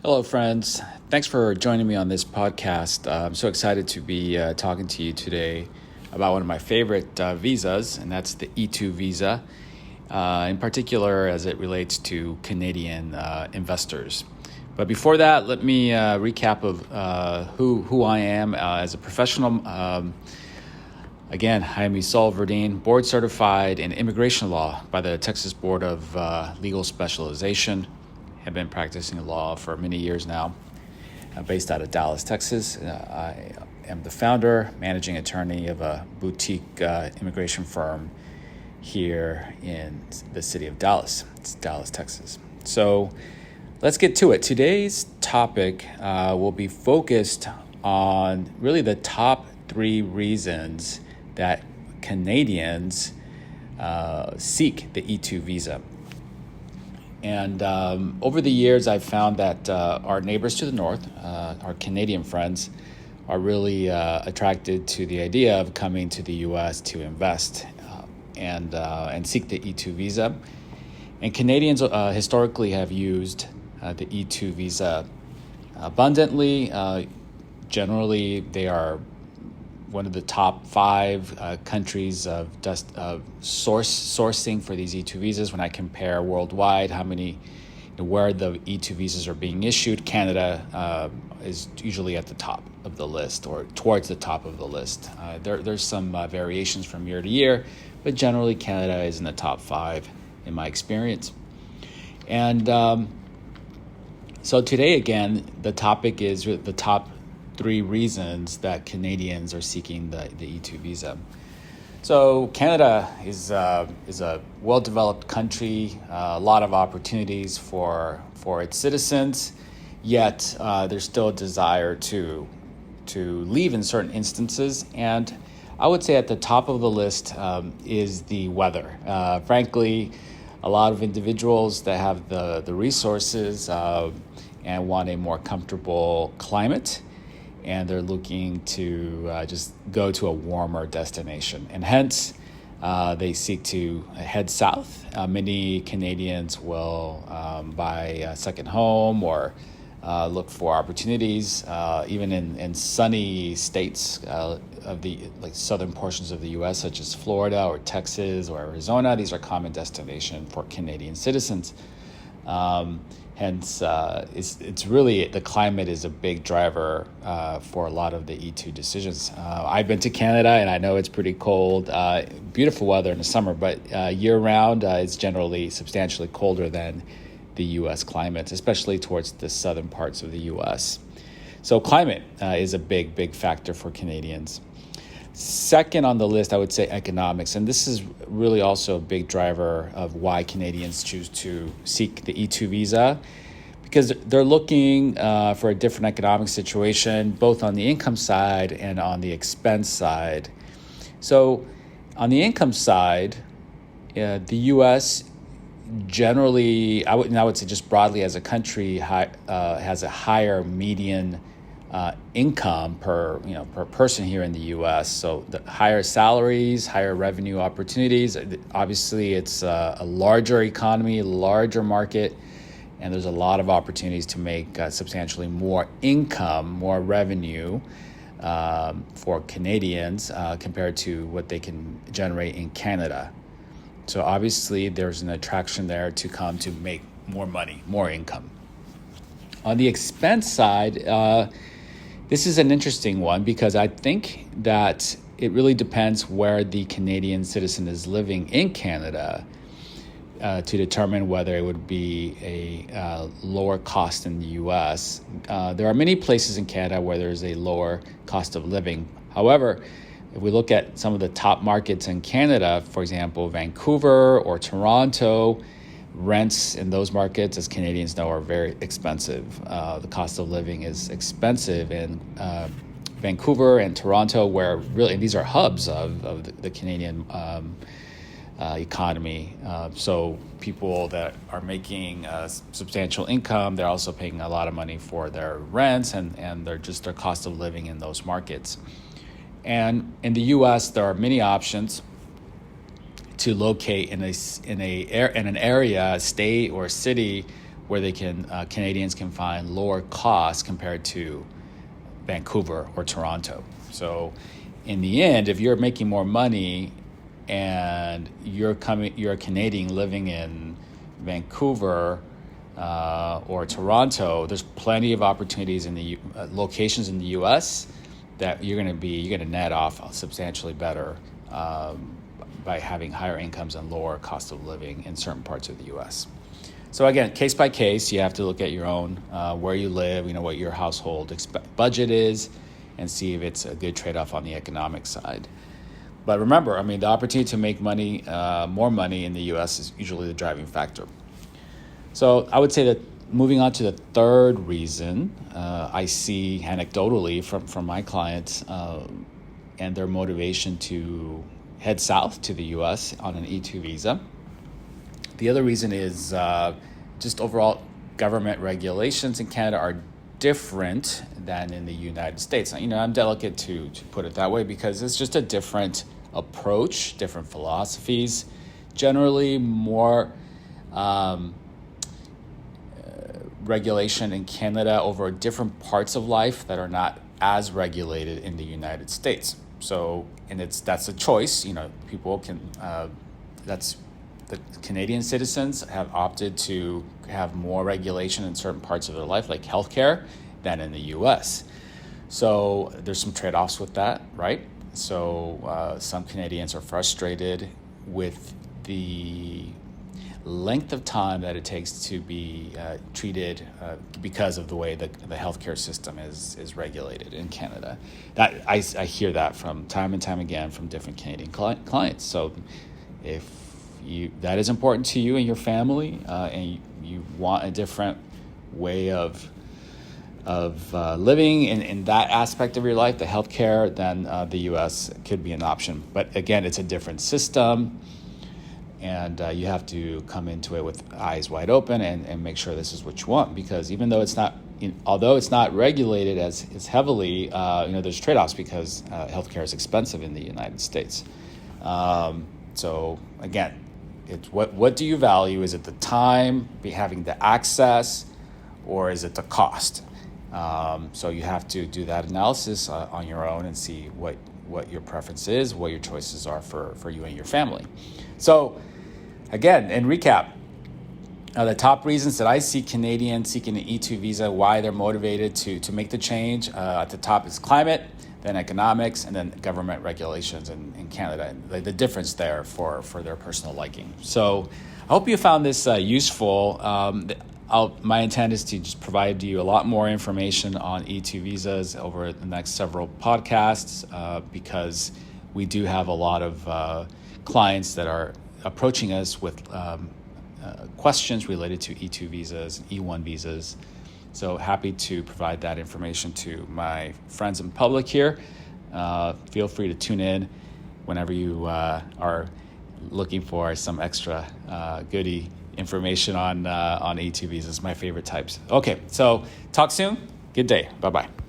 Hello, friends. Thanks for joining me on this podcast. I'm so excited to be talking to you today about one of my favorite visas, and that's the E2 visa, in particular as it relates to Canadian investors. But before that, let me recap of who I am as a professional. Again, I am Verdin, board certified in immigration law by the Texas Board of Legal Specialization. Have been practicing law for many years now, based out of Dallas, Texas. I am the founder, managing attorney of a boutique immigration firm here in the city of Dallas. It's Dallas, Texas. So let's get to it. Today's topic will be focused on really the top 3 reasons that Canadians seek the E2 visa. And over the years, I've found that our neighbors to the north, our Canadian friends, are really attracted to the idea of coming to the U.S. to invest and seek the E2 visa. And Canadians historically have used the E2 visa abundantly. Generally, they are one of the top 5 countries of sourcing for these E2 visas. When I compare worldwide where the E2 visas are being issued, Canada is usually at the top of the list or towards the top of the list. There's some variations from year to year, but generally Canada is in the top 5 in my experience. And so today, again, the topic is the top 3 reasons that Canadians are seeking the E2 visa. So Canada is a well-developed country, a lot of opportunities for its citizens, yet there's still a desire to leave in certain instances. And I would say at the top of the list is the weather. Frankly, a lot of individuals that have the resources and want a more comfortable climate, and they're looking to just go to a warmer destination. And hence, they seek to head south. Many Canadians will buy a second home or look for opportunities, even in sunny states of the southern portions of the U.S., such as Florida or Texas or Arizona. These are common destinations for Canadian citizens. Hence, it's really the climate is a big driver for a lot of the E2 decisions. I've been to Canada, and I know it's pretty cold. Beautiful weather in the summer, but year-round, it's generally substantially colder than the U.S. climate, especially towards the southern parts of the U.S. So climate is a big factor for Canadians. Second on the list, I would say economics, and this is really also a big driver of why Canadians choose to seek the E2 visa, because they're looking for a different economic situation, both on the income side and on the expense side. So on the income side, the U.S. generally, I would say just broadly as a country, has a higher median income per person here in the U.S. So the higher salaries, higher revenue opportunities. Obviously, it's a larger economy, larger market, and there's a lot of opportunities to make substantially more income, more revenue for Canadians compared to what they can generate in Canada. So obviously, there's an attraction there to come to make more money, more income. On the expense side, this is an interesting one because I think that it really depends where the Canadian citizen is living in Canada to determine whether it would be a lower cost in the U.S. There are many places in Canada where there's a lower cost of living. However, if we look at some of the top markets in Canada, for example, Vancouver or Toronto, rents in those markets, as Canadians know, are very expensive. The cost of living is expensive in Vancouver and Toronto, where really these are hubs of the Canadian economy. So people that are making substantial income, they're also paying a lot of money for their rents and their cost of living in those markets. And in the U.S., there are many options to locate in an area, state, or city where Canadians can find lower costs compared to Vancouver or Toronto. So in the end, if you're making more money and you're a Canadian living in Vancouver or Toronto, there's plenty of opportunities in the locations in the U.S. that you're going to net off substantially better by having higher incomes and lower cost of living in certain parts of the U.S. So again, case by case, you have to look at your own, where you live, what your household budget is, and see if it's a good trade-off on the economic side. But remember, the opportunity to make money, more money in the U.S. is usually the driving factor. So I would say that moving on to the third reason, I see anecdotally from my clients and their motivation to head south to the U.S. on an E2 visa. The other reason is just overall government regulations in Canada are different than in the United States. I'm delicate to put it that way because it's just a different approach, different philosophies, generally more regulation in Canada over different parts of life that are not as regulated in the United States. So, and that's a choice. People can. The Canadian citizens have opted to have more regulation in certain parts of their life, like healthcare, than in the U.S. So there's some trade-offs with that, right? So some Canadians are frustrated with the length of time that it takes to be treated because of the way the healthcare system is regulated in Canada. That I hear that from time and time again from different Canadian clients. So if that is important to you and your family, and you want a different way of living in that aspect of your life, the healthcare, then the U.S. could be an option. But again, it's a different system, and you have to come into it with eyes wide open and make sure this is what you want. Because even though although it's not regulated as heavily, there's trade-offs because healthcare is expensive in the United States. So again, it's what do you value? Is it the time, having the access, or is it the cost? So you have to do that analysis on your own and see what your preference is, what your choices are for you and your family. So again, in recap, the top reasons that I see Canadians seeking an E2 visa, why they're motivated to make the change, at the top is climate, then economics, and then government regulations in Canada, the difference there for their personal liking. So I hope you found this useful. My intent is to just provide you a lot more information on E2 visas over the next several podcasts because we do have a lot of clients that are approaching us with questions related to E2 visas, E1 visas. So happy to provide that information to my friends in public here. Feel free to tune in whenever you are looking for some extra goodie information on E2 visas, my favorite types. Okay, so talk soon. Good day. Bye-bye.